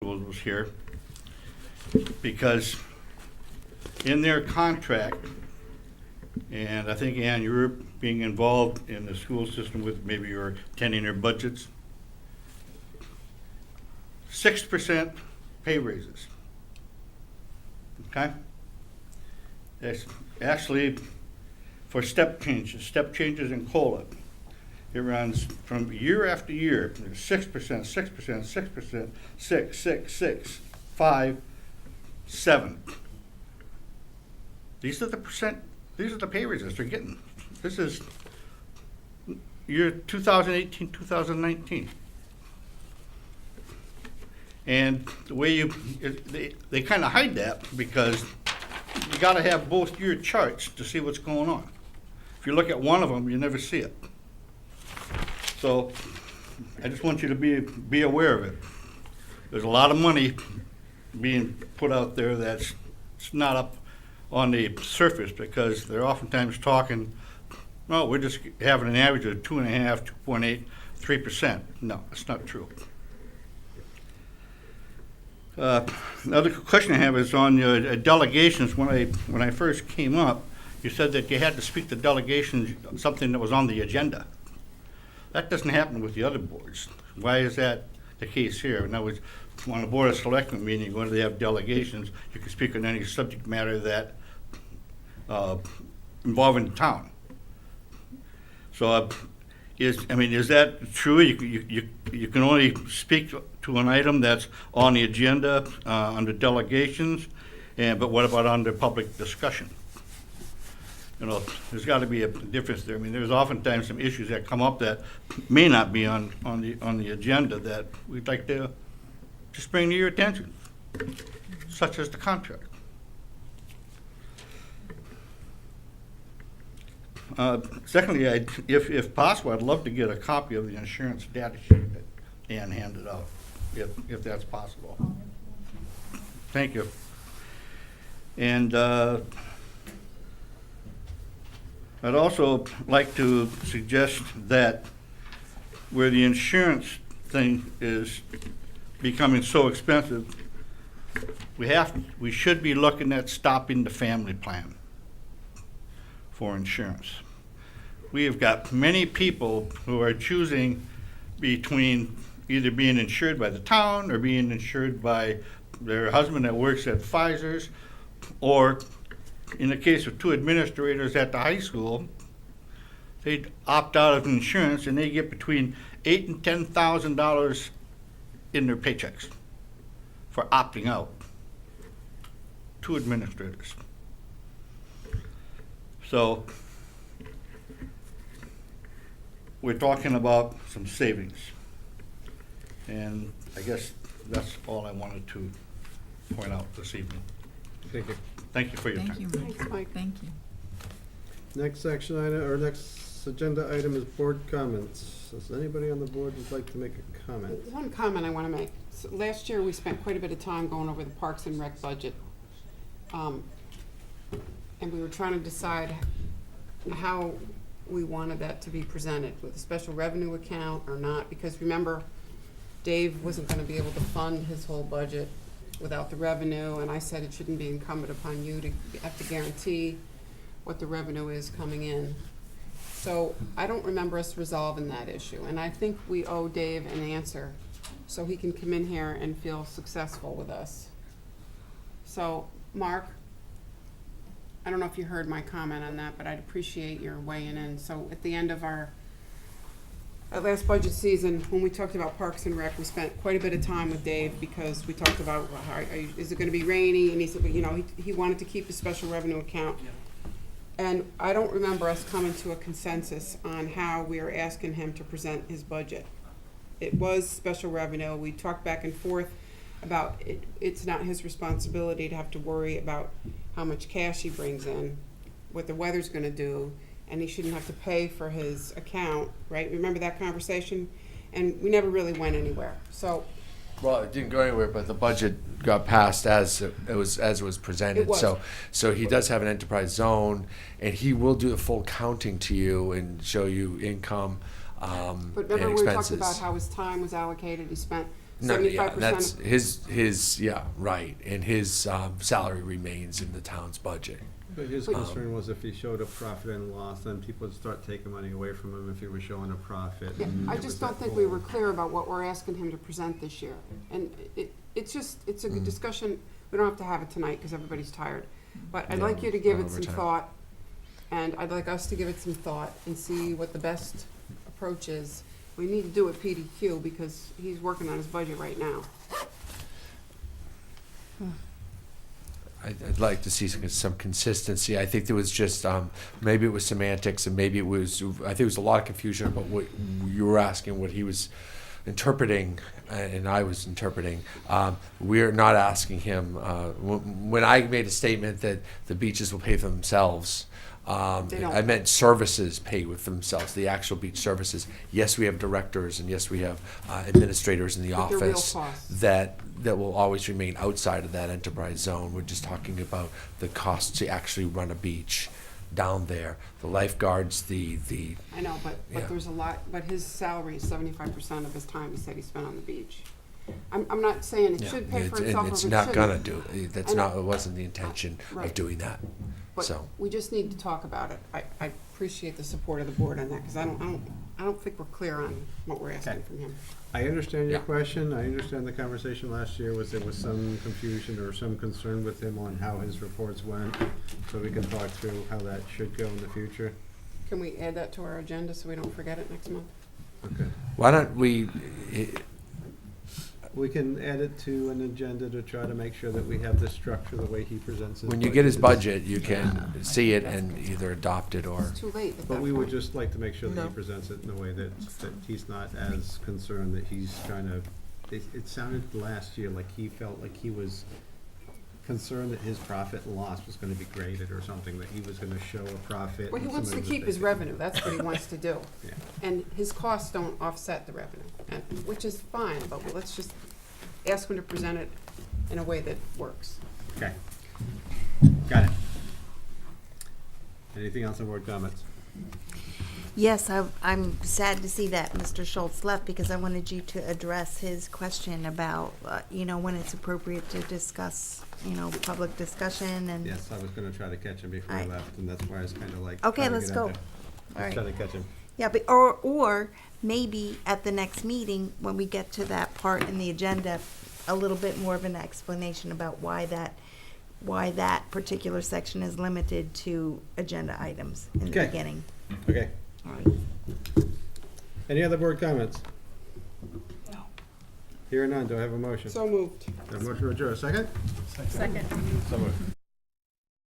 was here, because in their contract, and I think, Ann, you were being involved in the school system with, maybe you're attending their budgets, 6% pay raises. Okay? That's actually for step changes in COLA. It runs from year after year. There's 6%, 6%, 6%, 6, 6, 6, 5, 7. These are the pay raises they're getting. This is year 2018, 2019. And the way they kind of hide that, because you got to have both year charts to see what's going on. If you look at one of them, you never see it. So I just want you to be aware of it. There's a lot of money being put out there that's not up on the surface, because they're oftentimes talking, no, we're just having an average of 2.5%, 2.8%, 3%. No, that's not true. Another question I have is on your delegations. When I first came up, you said that you had to speak to delegations, something that was on the agenda. That doesn't happen with the other boards. Why is that the case here? In other words, on a Board of Selectmen meeting, when they have delegations, you can speak on any subject matter that involving the town. So, is that true? You can only speak to an item that's on the agenda under delegations, but what about under public discussion? You know, there's got to be a difference there. I mean, there's oftentimes some issues that come up that may not be on the agenda that we'd like to just bring to your attention, such as the contract. Secondly, if possible, I'd love to get a copy of the insurance data sheet that Ann handed out, if that's possible. Thank you. And I'd also like to suggest that where the insurance thing is becoming so expensive, we should be looking at stopping the family plan for insurance. We have got many people who are choosing between either being insured by the town or being insured by their husband that works at Pfizer's, or in the case of two administrators at the high school, they opt out of insurance and they get between $8,000 and $10,000 in their paychecks for opting out. Two administrators. So we're talking about some savings. And I guess that's all I wanted to point out this evening. Thank you. Thank you for your time. Thank you, Mike. Thanks, Mike. Thank you. Next action item, or next agenda item is board comments. Does anybody on the board would like to make a comment? One comment I want to make. So last year, we spent quite a bit of time going over the Parks and Rec budget. And we were trying to decide how we wanted that to be presented, with a special revenue account or not, because remember, Dave wasn't going to be able to fund his whole budget without the revenue, and I said it shouldn't be incumbent upon you to have to guarantee what the revenue is coming in. So I don't remember us resolving that issue, and I think we owe Dave an answer so he can come in here and feel successful with us. So, Mark, I don't know if you heard my comment on that, but I'd appreciate your weighing in. So at the end of our last budget season, when we talked about Parks and Rec, we spent quite a bit of time with Dave, because we talked about, is it going to be rainy? And he said, well, he wanted to keep a special revenue account. And I don't remember us coming to a consensus on how we were asking him to present his budget. It was special revenue. We talked back and forth about it. It's not his responsibility to have to worry about how much cash he brings in, what the weather's going to do, and he shouldn't have to pay for his account, right? Remember that conversation? And we never really went anywhere. So, well, it didn't go anywhere, but the budget got passed as it was presented. It was. So he does have an enterprise zone, and he will do the full counting to you and show you income but and remember we talked expenses. about how his time was allocated. He spent No, yeah, 75% that's of- his, yeah, right, and his salary remains in the town's budget. But his concern was if he showed a profit and loss, then people would start taking money away from him if he was showing a profit. Yeah, and I it was just that don't think we whole- were clear about what we're asking him to present this year. And it's a good discussion. We don't have to have it tonight because everybody's tired. But I'd Yeah, like you to give run it over some time. thought, and I'd like us to give it some thought and see what the best approach is. We need to do it PDQ because he's working on his budget right now. I'd like to see some consistency. I think there was just, maybe it was semantics and maybe it was, I think there was a lot of confusion about what you were asking, what he was interpreting and I was interpreting. We're not asking him, when I made a statement that the beaches will pay for themselves, They don't. I meant services pay for themselves, the actual beach services. Yes, we have directors and yes, we have administrators in the But they're real office costs. that will always remain outside of that enterprise zone. We're just talking about the cost to actually run a beach down there. The lifeguards, the I know, but Yeah. there's a lot, but his salary is 75% of his time, he said he spent on the beach. I'm not saying it yeah, should pay for and itself or it's it not gonna shouldn't. do. That's I know. not. It wasn't the intention Right. of doing that. But So we just need to talk about it. I appreciate the support of the board on that, because I don't think we're clear on what we're asking Okay. from him. I understand your Yeah. question. I understand the conversation last year was there was some confusion or some concern with him on how his reports went. So we can talk through how that should go in the future. Can we add that to our agenda so we don't forget it next month? Okay. why don't we? We can add it to an agenda to try to make sure that we have the structure the way he presents his When you get his budget. budget, you can see it and either adopt it or. It's too late at But that we would point. just like to make sure that he No. presents it in a way that he's not as concerned that he's trying to, it sounded last year like he felt like he was concerned that his profit and loss was gonna be graded or something, that he was gonna show a profit. Well, he and wants to somebody was keep his taking- revenue, that's what he wants to do. Yeah. And his costs don't offset the revenue, which is fine, but let's just ask him to present it in a way that works. Okay. Got it. Anything else on board comments? Yes, I'm sad to see that Mr. Schultz left because I wanted you to address his question about, when it's appropriate to discuss, public discussion and. Yes, I was gonna try to catch him before I Alright. left, and that's why I was kinda like. Okay, trying to let's get go. out there. All Just right. trying to catch him. Yeah, but, or maybe at the next meeting, when we get to that part in the agenda, a little bit more of an explanation about why that particular section is limited to agenda items in the Okay. beginning. Okay. All right. Any other board comments? No. Here or none, do I have a motion? So moved. A motion to adjourn, second? Second. So moved.